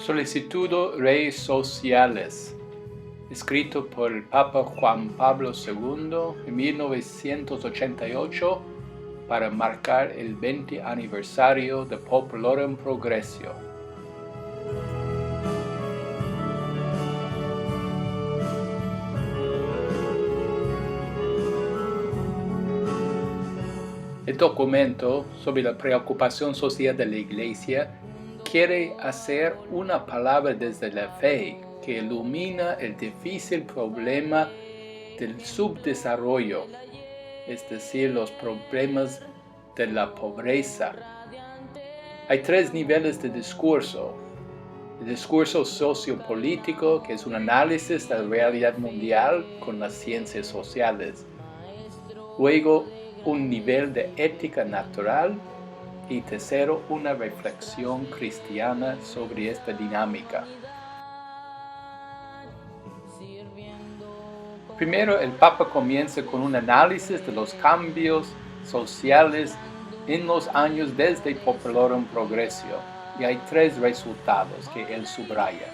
Solicitudo Rei Sociales, escrito por el Papa Juan Pablo II en 1988 para marcar el 20 aniversario de Populorum Progressio. El documento sobre la preocupación social de la Iglesia quiere hacer una palabra desde la fe que ilumina el difícil problema del subdesarrollo, es decir, los problemas de la pobreza. Hay tres niveles de discurso. El discurso sociopolítico, que es un análisis de la realidad mundial con las ciencias sociales. Luego, un nivel de ética natural. Y tercero, una reflexión cristiana sobre esta dinámica. Primero, el Papa comienza con un análisis de los cambios sociales en los años desde Populorum Progressio, y hay tres resultados que él subraya.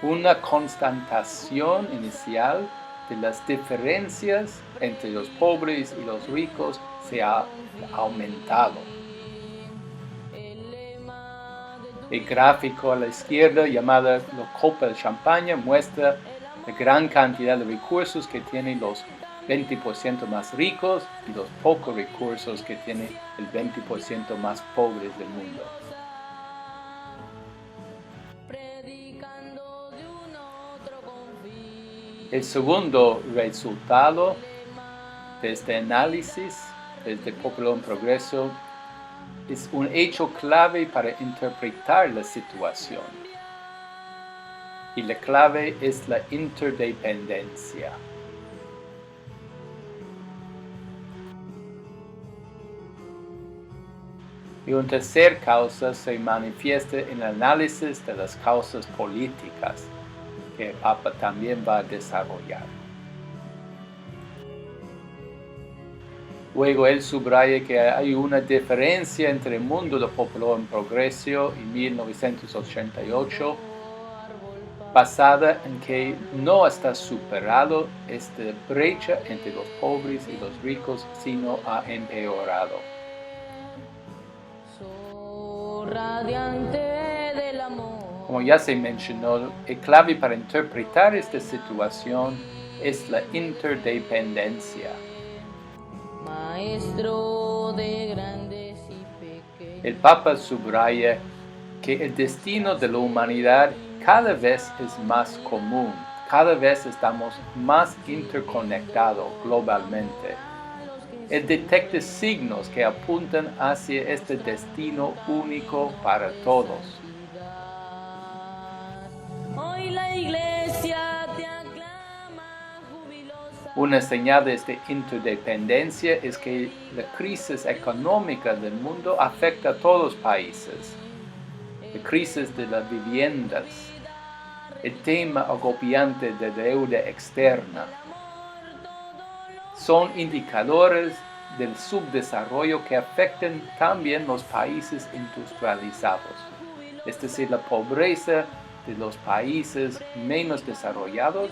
Una constatación inicial de las diferencias entre los pobres y los ricos se ha aumentado. El gráfico a la izquierda, llamado la copa de champaña, muestra la gran cantidad de recursos que tienen los 20% más ricos y los pocos recursos que tienen el 20% más pobres del mundo. El segundo resultado de este análisis, desde Populorum Progressio, es un hecho clave para interpretar la situación. Y la clave es la interdependencia. Y una tercera causa se manifiesta en el análisis de las causas políticas, que el Papa también va a desarrollar. Luego él subraya que hay una diferencia entre el mundo de Populorum Progressio en 1988, basada en que no está superado esta brecha entre los pobres y los ricos, sino ha empeorado. Como ya se mencionó, el clave para interpretar esta situación es la interdependencia. Maestro de grandes y pequeños. El Papa subraya que el destino de la humanidad cada vez es más común, cada vez estamos más interconectados globalmente. Él detecta signos que apuntan hacia este destino único para todos. Hoy la Iglesia te aclama jubilosa. Una señal de esta interdependencia es que la crisis económica del mundo afecta a todos los países. La crisis de las viviendas, el tema agobiante de deuda externa, son indicadores del subdesarrollo que afectan también los países industrializados, es decir, la pobreza de los países menos desarrollados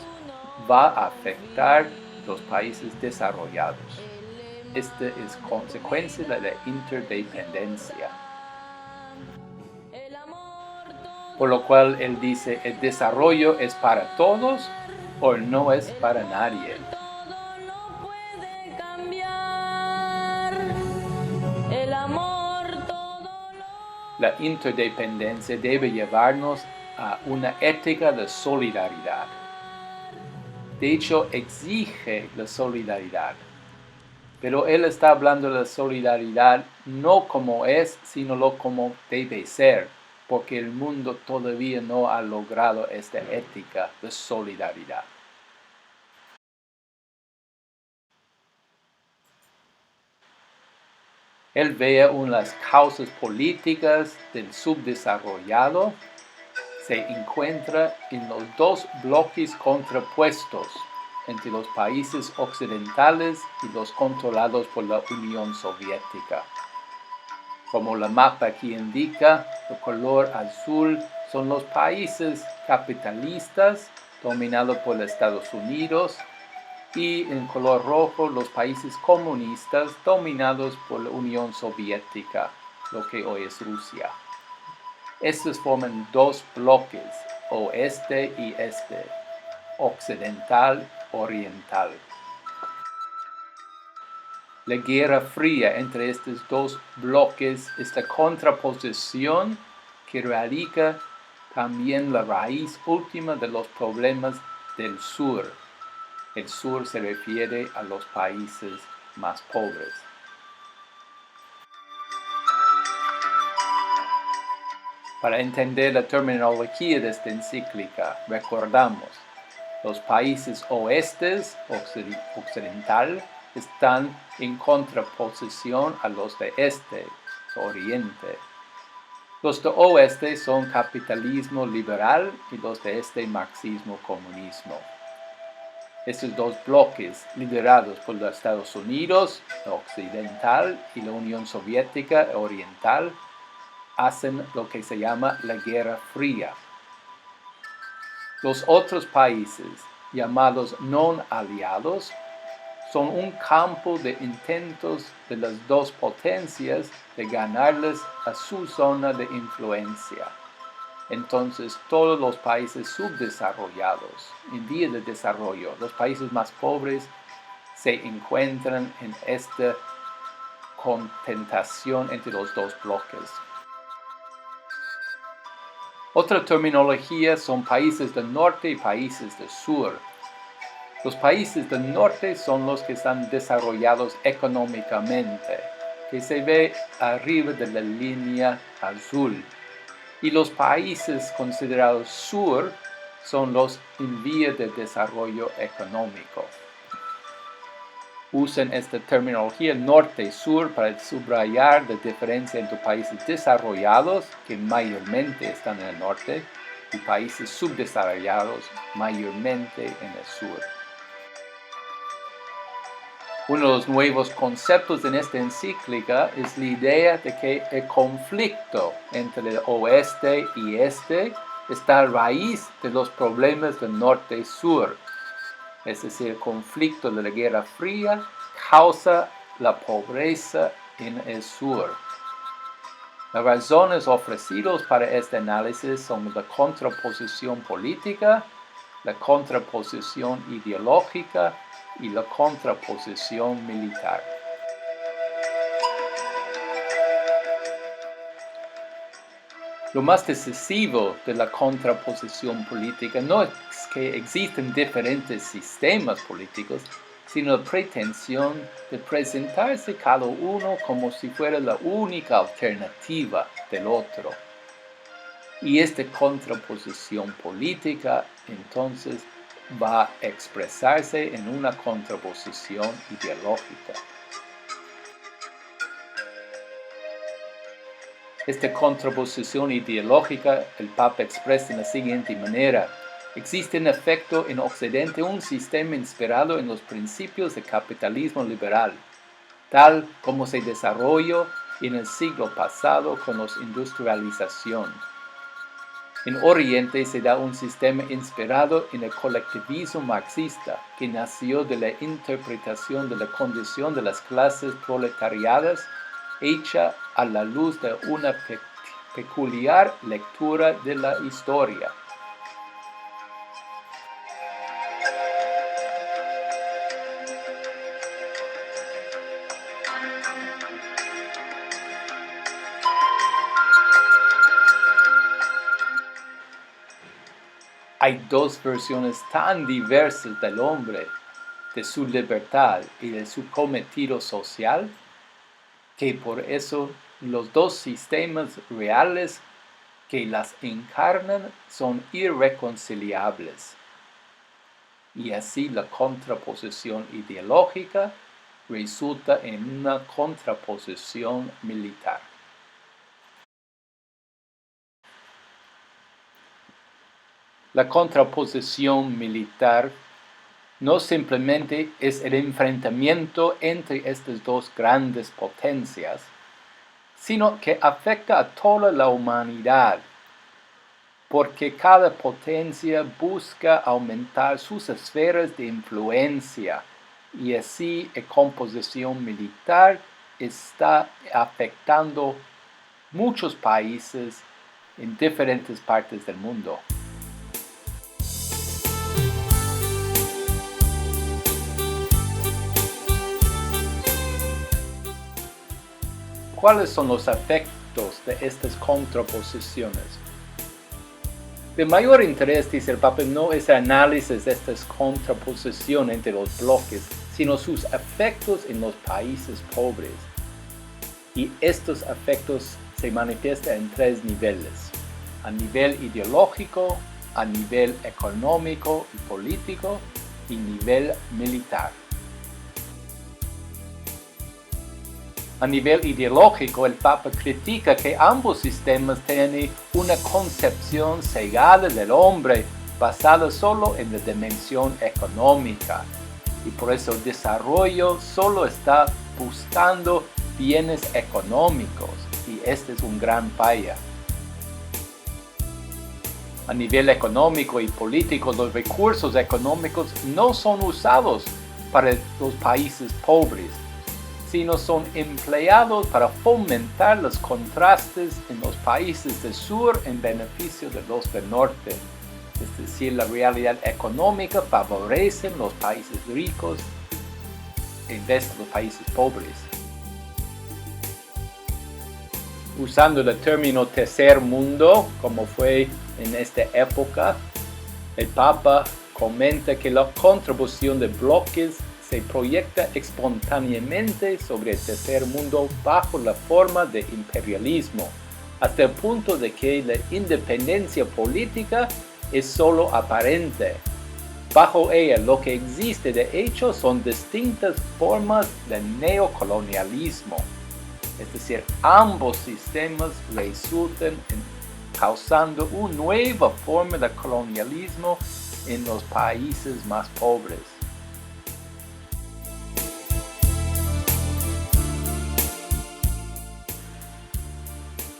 va a afectar los países desarrollados. Esta es consecuencia de la interdependencia. Por lo cual él dice, el desarrollo es para todos o no es para nadie. La interdependencia debe llevarnos a una ética de solidaridad. De hecho, exige la solidaridad. Pero él está hablando de la solidaridad no como es, sino como debe ser, porque el mundo todavía no ha logrado esta ética de solidaridad. Él ve unas causas políticas del subdesarrollado, se encuentra en los dos bloques contrapuestos entre los países occidentales y los controlados por la Unión Soviética. Como el mapa aquí indica, el color azul son los países capitalistas dominados por los Estados Unidos y en color rojo los países comunistas dominados por la Unión Soviética, lo que hoy es Rusia. Estos forman dos bloques, oeste y este, occidental-oriental. La Guerra Fría entre estos dos bloques es la contraposición que radica también la raíz última de los problemas del sur. El sur se refiere a los países más pobres. Para entender la terminología de esta encíclica, recordamos, los países oestes, occidental, están en contraposición a los de este, oriente. Los de oeste son capitalismo liberal y los de este marxismo-comunismo. Estos dos bloques, liderados por los Estados Unidos, occidental, y la Unión Soviética, oriental, hacen lo que se llama la Guerra Fría. Los otros países, llamados no aliados, son un campo de intentos de las dos potencias de ganarles a su zona de influencia. Entonces, todos los países subdesarrollados, en vía de desarrollo, los países más pobres, se encuentran en esta contentación entre los dos bloques. Otra terminología son países del norte y países del sur. Los países del norte son los que están desarrollados económicamente, que se ve arriba de la línea azul. Y los países considerados sur son los en vía de desarrollo económico. Usan esta terminología norte y sur para subrayar la diferencia entre países desarrollados, que mayormente están en el norte, y países subdesarrollados, mayormente en el sur. Uno de los nuevos conceptos en esta encíclica es la idea de que el conflicto entre el oeste y este está a raíz de los problemas del norte y sur. Es decir, el conflicto de la Guerra Fría causa la pobreza en el sur. Las razones ofrecidas para este análisis son la contraposición política, la contraposición ideológica y la contraposición militar. Lo más decisivo de la contraposición política no es que existen diferentes sistemas políticos, sino la pretensión de presentarse cada uno como si fuera la única alternativa del otro. Y esta contraposición política, entonces, va a expresarse en una contraposición ideológica. Esta contraposición ideológica el Papa expresa de la siguiente manera: existe en efecto en Occidente un sistema inspirado en los principios del capitalismo liberal, tal como se desarrolló en el siglo pasado con la industrialización. En Oriente se da un sistema inspirado en el colectivismo marxista, que nació de la interpretación de la condición de las clases proletariadas hecha a la luz de una peculiar lectura de la historia. Hay dos versiones tan diversas del hombre, de su libertad y de su cometido social, que por eso los dos sistemas reales que las encarnan son irreconciliables. Y así la contraposición ideológica resulta en una contraposición militar. La contraposición militar no simplemente es el enfrentamiento entre estas dos grandes potencias, sino que afecta a toda la humanidad, porque cada potencia busca aumentar sus esferas de influencia y así la composición militar está afectando muchos países en diferentes partes del mundo. ¿Cuáles son los efectos de estas contraposiciones? De mayor interés, dice el Papa, no es el análisis de estas contraposiciones entre los bloques, sino sus efectos en los países pobres. Y estos efectos se manifiestan en tres niveles: a nivel ideológico, a nivel económico y político, y nivel militar. A nivel ideológico, el Papa critica que ambos sistemas tienen una concepción cegada del hombre basada solo en la dimensión económica, y por eso el desarrollo solo está buscando bienes económicos, y este es un gran falla. A nivel económico y político, los recursos económicos no son usados para los países pobres, sino son empleados para fomentar los contrastes en los países del sur en beneficio de los del norte. Es decir, la realidad económica favorece los países ricos en vez de los países pobres. Usando el término tercer mundo, como fue en esta época, el Papa comenta que la contribución de bloques se proyecta espontáneamente sobre el tercer mundo bajo la forma de imperialismo, hasta el punto de que la independencia política es solo aparente. Bajo ella lo que existe de hecho son distintas formas de neocolonialismo, es decir, ambos sistemas resultan causando una nueva forma de colonialismo en los países más pobres.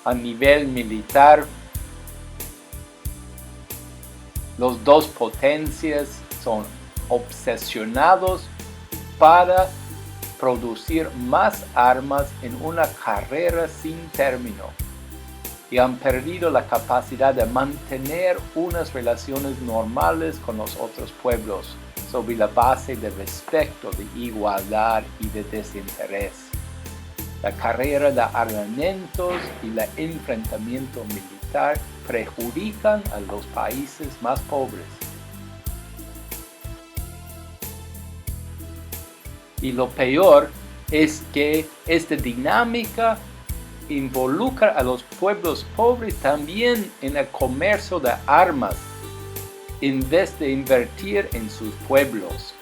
A nivel militar, los dos potencias son obsesionados para producir más armas en una carrera sin término y han perdido la capacidad de mantener unas relaciones normales con los otros pueblos sobre la base de respeto, de igualdad y de desinterés. La carrera de armamentos y el enfrentamiento militar perjudican a los países más pobres. Y lo peor es que esta dinámica involucra a los pueblos pobres también en el comercio de armas, en vez de invertir en sus pueblos.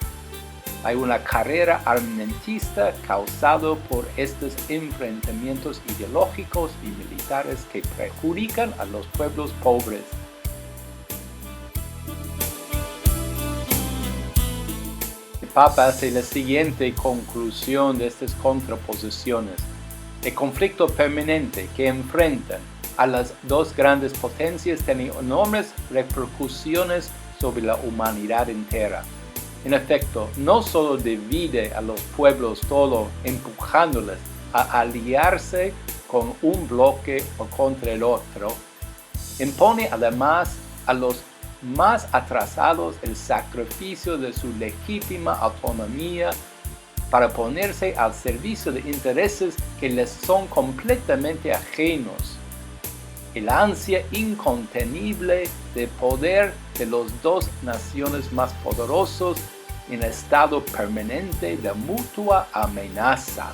Hay una carrera armamentista causada por estos enfrentamientos ideológicos y militares que perjudican a los pueblos pobres. El Papa hace la siguiente conclusión de estas contraposiciones. El conflicto permanente que enfrentan a las dos grandes potencias tiene enormes repercusiones sobre la humanidad entera. En efecto, no solo divide a los pueblos todos empujándoles a aliarse con un bloque o contra el otro, impone además a los más atrasados el sacrificio de su legítima autonomía para ponerse al servicio de intereses que les son completamente ajenos. El ansia incontenible de poder de las dos naciones más poderosos en estado permanente de mutua amenaza.